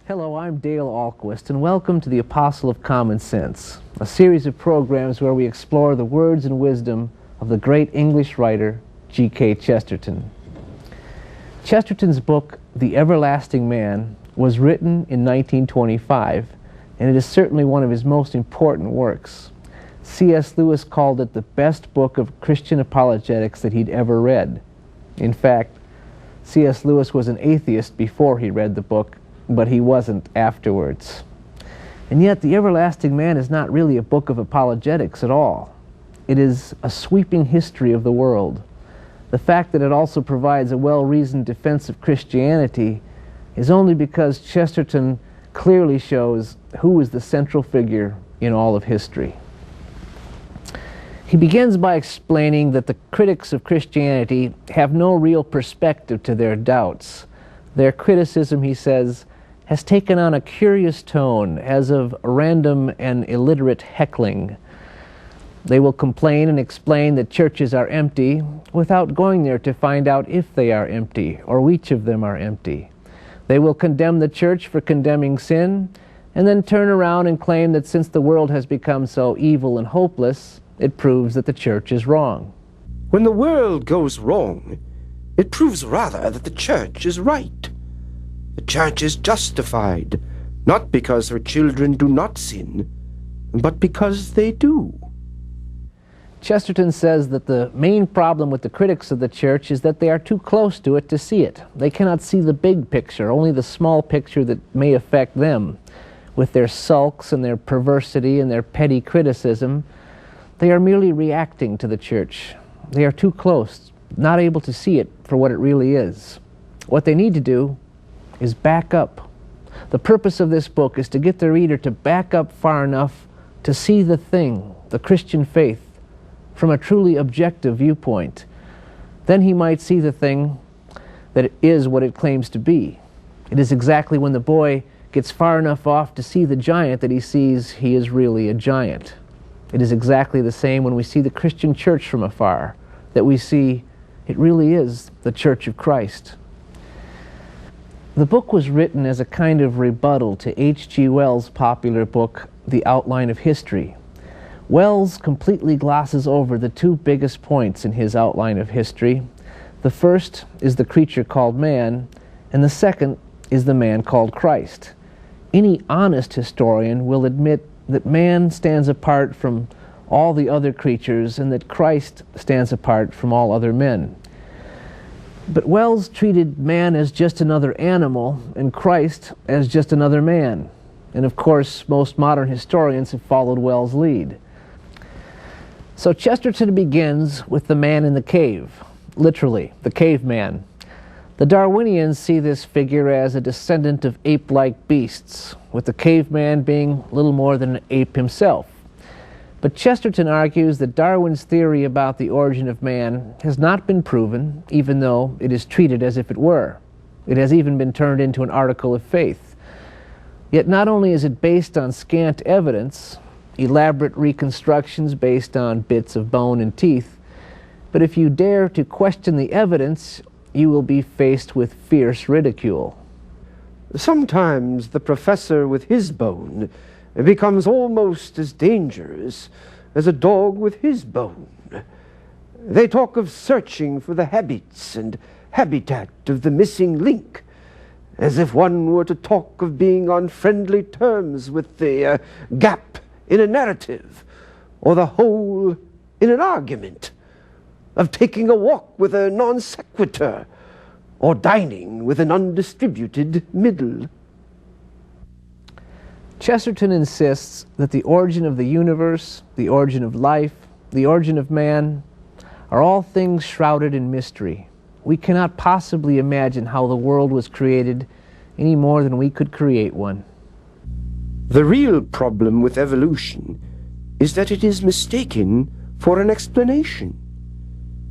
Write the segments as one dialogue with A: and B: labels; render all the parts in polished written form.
A: Hello, I'm Dale Ahlquist, and welcome to the Apostle of Common Sense, a series of programs where we explore the words and wisdom of the great English writer, G.K. Chesterton. Chesterton's book, The Everlasting Man, was written in 1925, and it is certainly one of his most important works. C.S. Lewis called it the best book of Christian apologetics that he'd ever read. In fact, C.S. Lewis was an atheist before he read the book, but he wasn't afterwards. And yet, The Everlasting Man is not really a book of apologetics at all. It is a sweeping history of the world. The fact that it also provides a well-reasoned defense of Christianity is only because Chesterton clearly shows who is the central figure in all of history. He begins by explaining that the critics of Christianity have no real perspective to their doubts. Their criticism, he says, has taken on a curious tone, as of random and illiterate heckling. They will complain and explain that churches are empty without going there to find out if they are empty or which of them are empty. They will condemn the church for condemning sin and then turn around and claim that since the world has become so evil and hopeless, it proves that the church is wrong.
B: When the world goes wrong, it proves rather that the church is right. The church is justified, not because her children do not sin, but because they do.
A: Chesterton says that the main problem with the critics of the church is that they are too close to it to see it. They cannot see the big picture, only the small picture that may affect them. With their sulks and their perversity and their petty criticism, they are merely reacting to the church. They are too close, not able to see it for what it really is. What they need to do is back up. The purpose of this book is to get the reader to back up far enough to see the thing, the Christian faith, from a truly objective viewpoint. Then he might see the thing that it is what it claims to be. It is exactly when the boy gets far enough off to see the giant that he sees he is really a giant. It is exactly the same when we see the Christian church from afar, that we see it really is the Church of Christ. The book was written as a kind of rebuttal to H.G. Wells' popular book, The Outline of History. Wells completely glosses over the two biggest points in his outline of history. The first is the creature called man, and the second is the man called Christ. Any honest historian will admit that man stands apart from all the other creatures and that Christ stands apart from all other men. But Wells treated man as just another animal and Christ as just another man. And of course, most modern historians have followed Wells' lead. So Chesterton begins with the man in the cave, literally, the caveman. The Darwinians see this figure as a descendant of ape-like beasts, with the caveman being little more than an ape himself. But Chesterton argues that Darwin's theory about the origin of man has not been proven, even though it is treated as if it were. It has even been turned into an article of faith. Yet not only is it based on scant evidence, elaborate reconstructions based on bits of bone and teeth, but if you dare to question the evidence, you will be faced with fierce ridicule.
B: Sometimes the professor with his bone becomes almost as dangerous as a dog with his bone. They talk of searching for the habits and habitat of the missing link, as if one were to talk of being on friendly terms with the gap in a narrative, or the hole in an argument, of taking a walk with a non sequitur, or dining with an undistributed middle.
A: Chesterton insists that the origin of the universe, the origin of life, the origin of man, are all things shrouded in mystery. We cannot possibly imagine how the world was created any more than we could create one.
B: The real problem with evolution is that it is mistaken for an explanation.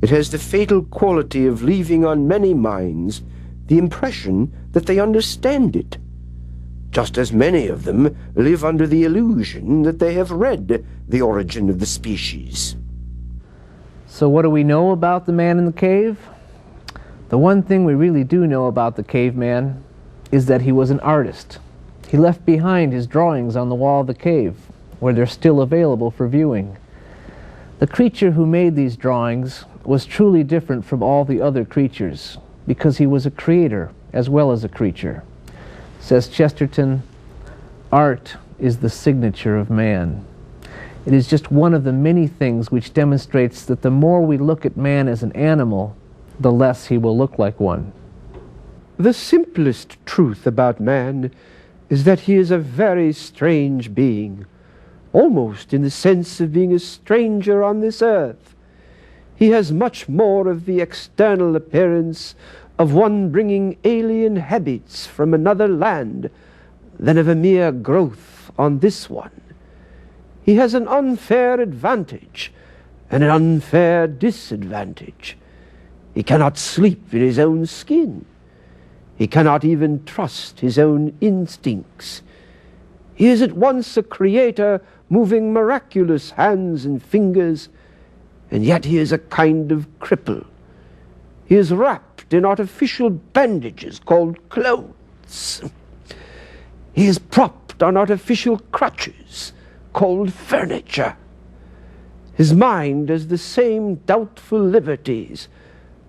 B: It has the fatal quality of leaving on many minds the impression that they understand it, just as many of them live under the illusion that they have read The Origin of the Species.
A: So what do we know about the man in the cave? The one thing we really do know about the caveman is that he was an artist. He left behind his drawings on the wall of the cave, where they're still available for viewing. The creature who made these drawings was truly different from all the other creatures, because he was a creator as well as a creature. Says Chesterton, "Art is the signature of man." It is just one of the many things which demonstrates that the more we look at man as an animal, the less he will look like one.
B: The simplest truth about man is that he is a very strange being, almost in the sense of being a stranger on this earth. He has much more of the external appearance of one bringing alien habits from another land than of a mere growth on this one. He has an unfair advantage and an unfair disadvantage. He cannot sleep in his own skin. He cannot even trust his own instincts. He is at once a creator moving miraculous hands and fingers, and yet he is a kind of cripple. He is wrapped in artificial bandages called clothes. He is propped on artificial crutches called furniture. His mind has the same doubtful liberties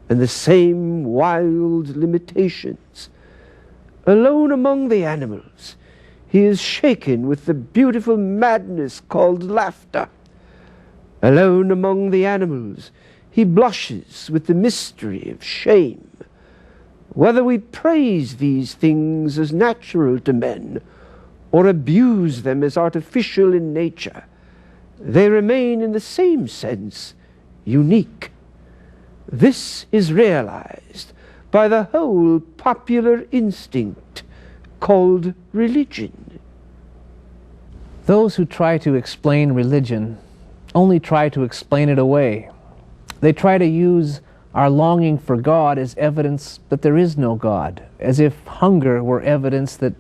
B: and the same wild limitations. Alone among the animals, he is shaken with the beautiful madness called laughter. Alone among the animals, he blushes with the mystery of shame. Whether we praise these things as natural to men or abuse them as artificial in nature, they remain in the same sense unique. This is realized by the whole popular instinct called religion.
A: Those who try to explain religion only try to explain it away. They try to use our longing for God as evidence that there is no God, as if hunger were evidence that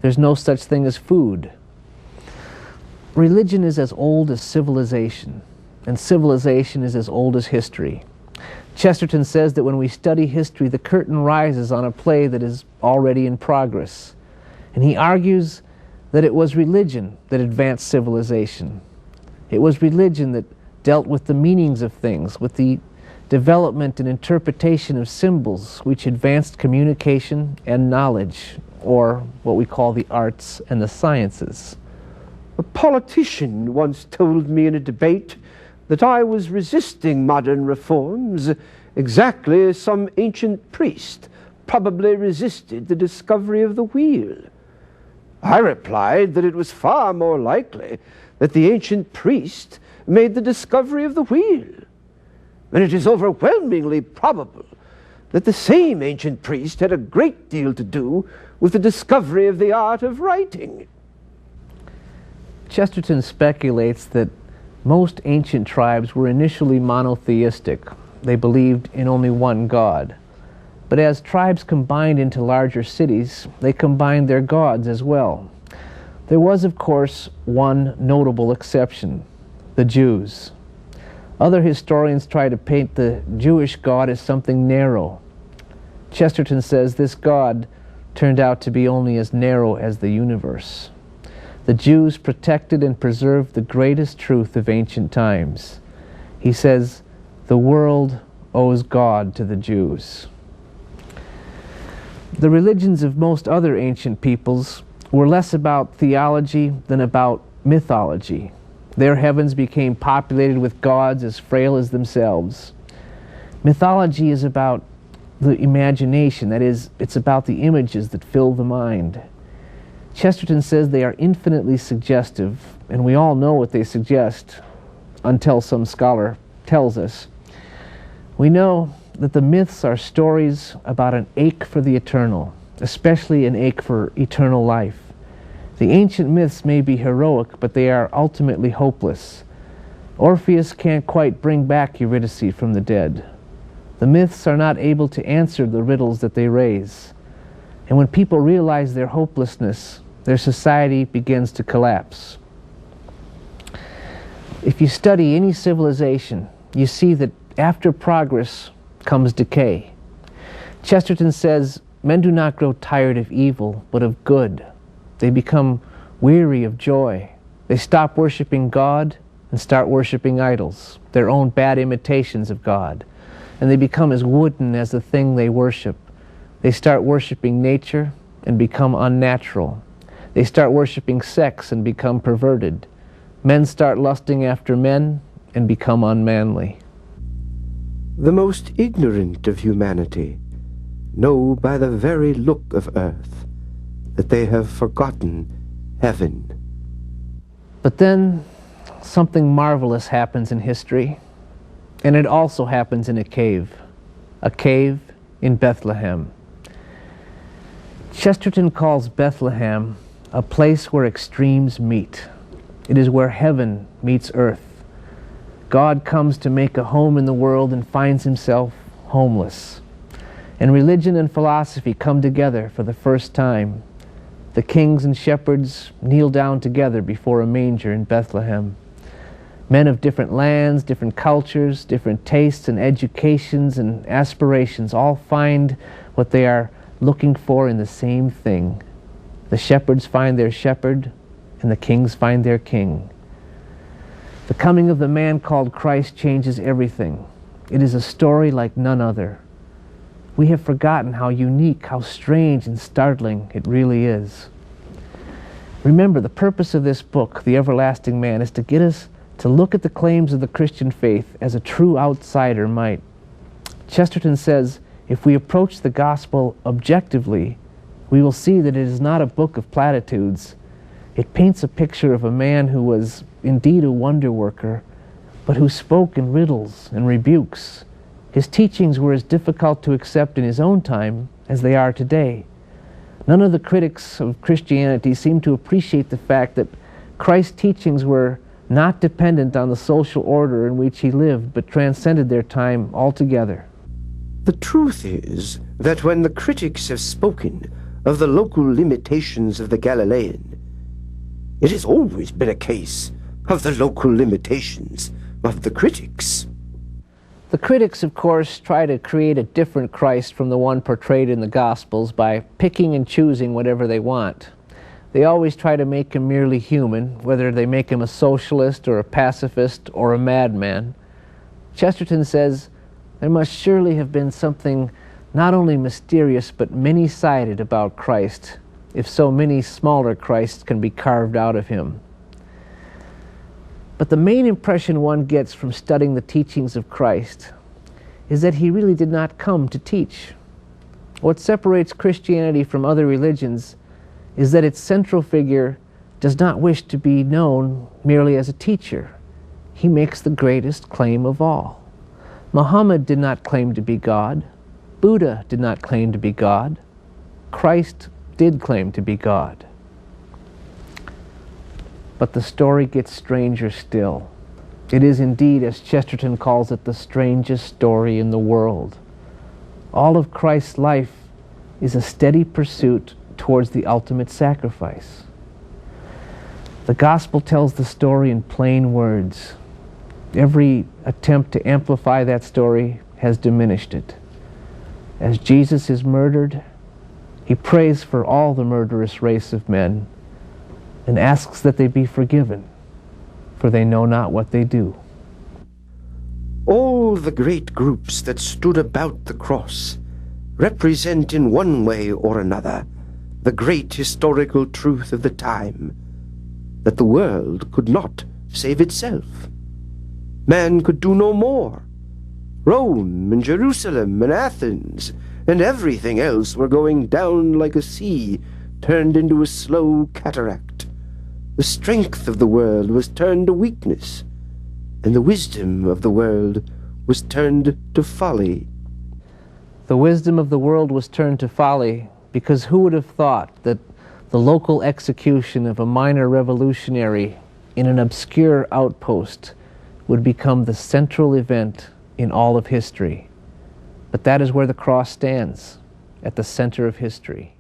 A: there's no such thing as food. Religion is as old as civilization, and civilization is as old as history. Chesterton says that when we study history, the curtain rises on a play that is already in progress. And he argues that it was religion that advanced civilization. It was religion that dealt with the meanings of things, with the development and interpretation of symbols, which advanced communication and knowledge, or what we call the arts and the sciences.
B: A politician once told me in a debate that I was resisting modern reforms exactly as some ancient priest probably resisted the discovery of the wheel. I replied that it was far more likely that the ancient priest made the discovery of the wheel, and it is overwhelmingly probable that the same ancient priest had a great deal to do with the discovery of the art of writing.
A: Chesterton speculates that most ancient tribes were initially monotheistic. They believed in only one God. But as tribes combined into larger cities, they combined their gods as well. There was, of course, one notable exception: the Jews. Other historians try to paint the Jewish God as something narrow. Chesterton says this God turned out to be only as narrow as the universe. The Jews protected and preserved the greatest truth of ancient times. He says, the world owes God to the Jews. The religions of most other ancient peoples were less about theology than about mythology. Their heavens became populated with gods as frail as themselves. Mythology is about the imagination, that is, it's about the images that fill the mind. Chesterton says they are infinitely suggestive, and we all know what they suggest until some scholar tells us. We know that the myths are stories about an ache for the eternal, especially an ache for eternal life. The ancient myths may be heroic, but they are ultimately hopeless. Orpheus can't quite bring back Eurydice from the dead. The myths are not able to answer the riddles that they raise. And when people realize their hopelessness, their society begins to collapse. If you study any civilization, you see that after progress comes decay. Chesterton says, men do not grow tired of evil, but of good. They become weary of joy. They stop worshiping God and start worshiping idols, their own bad imitations of God. And they become as wooden as the thing they worship. They start worshiping nature and become unnatural. They start worshiping sex and become perverted. Men start lusting after men and become unmanly.
B: The most ignorant of humanity know by the very look of earth that they have forgotten heaven.
A: But then something marvelous happens in history, and it also happens in a cave in Bethlehem. Chesterton calls Bethlehem a place where extremes meet. It is where heaven meets earth. God comes to make a home in the world and finds himself homeless. And religion and philosophy come together for the first time. The kings and shepherds kneel down together before a manger in Bethlehem. Men of different lands, different cultures, different tastes and educations and aspirations all find what they are looking for in the same thing. The shepherds find their shepherd, and the kings find their king. The coming of the man called Christ changes everything. It is a story like none other. We have forgotten how unique, how strange and startling it really is. Remember, the purpose of this book, The Everlasting Man, is to get us to look at the claims of the Christian faith as a true outsider might. Chesterton says, if we approach the gospel objectively, we will see that it is not a book of platitudes. It paints a picture of a man who was indeed a wonder worker, but who spoke in riddles and rebukes. His teachings were as difficult to accept in his own time as they are today. None of the critics of Christianity seem to appreciate the fact that Christ's teachings were not dependent on the social order in which he lived, but transcended their time altogether.
B: The truth is that when the critics have spoken of the local limitations of the Galilean, it has always been a case of the local limitations of the critics.
A: The critics, of course, try to create a different Christ from the one portrayed in the Gospels by picking and choosing whatever they want. They always try to make him merely human, whether they make him a socialist or a pacifist or a madman. Chesterton says, there must surely have been something not only mysterious but many-sided about Christ, if so many smaller Christs can be carved out of him. But the main impression one gets from studying the teachings of Christ is that he really did not come to teach. What separates Christianity from other religions is that its central figure does not wish to be known merely as a teacher. He makes the greatest claim of all. Muhammad did not claim to be God. Buddha did not claim to be God. Christ did claim to be God. But the story gets stranger still. It is indeed, as Chesterton calls it, the strangest story in the world. All of Christ's life is a steady pursuit towards the ultimate sacrifice. The gospel tells the story in plain words. Every attempt to amplify that story has diminished it. As Jesus is murdered, he prays for all the murderous race of men and asks that they be forgiven, for they know not what they do.
B: All the great groups that stood about the cross represent in one way or another the great historical truth of the time, that the world could not save itself. Man could do no more. Rome and Jerusalem and Athens and everything else were going down like a sea turned into a slow cataract. The strength of the world was turned to weakness, and the wisdom of the world was turned to folly.
A: The wisdom of the world was turned to folly because who would have thought that the local execution of a minor revolutionary in an obscure outpost would become the central event in all of history? But that is where the cross stands, at the center of history.